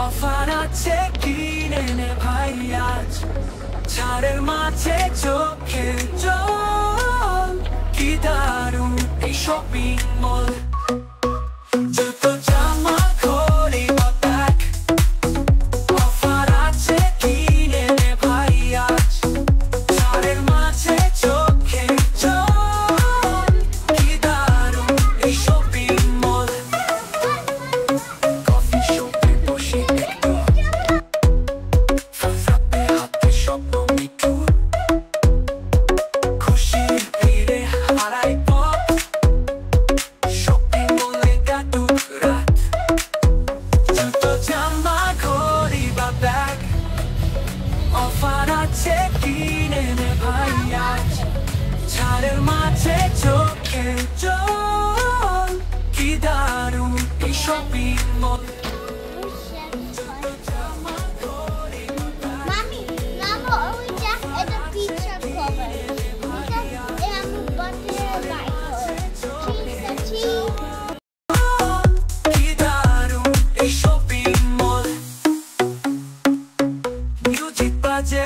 Offer আছে কিনে নে ভাই আজ, ছাড়ের মাঝে চোখের জল, কি দারুণ এই শপিং মল। জুতো জামা ঘড়ি বা ব্যাগ, অফার আছে কিনে নে ভাই আজ, ছাড়ের মাঝে চোখের জল, কি দারুণ এই শপিং মল। কফি শপে বসে একটু ফ্রাপে হাতে স্বপ্ন মিঠু, খুশির ভিড়ে হারাই পথ, শপিং মলে কাটুক রাত। জুতো জামা ঘড়ি বা ব্যাগ, অফার আছে কিনে নে ভাই আজ, ছাড়ের মাঝে চোখের জল, কি দারুণ এই shopping mall. Mommy, Mama always asked at the pizza cover. Because I'm butter like her. Cheese the cheese. কি দারুণ এই শপিং মল। মিউজিক বাজে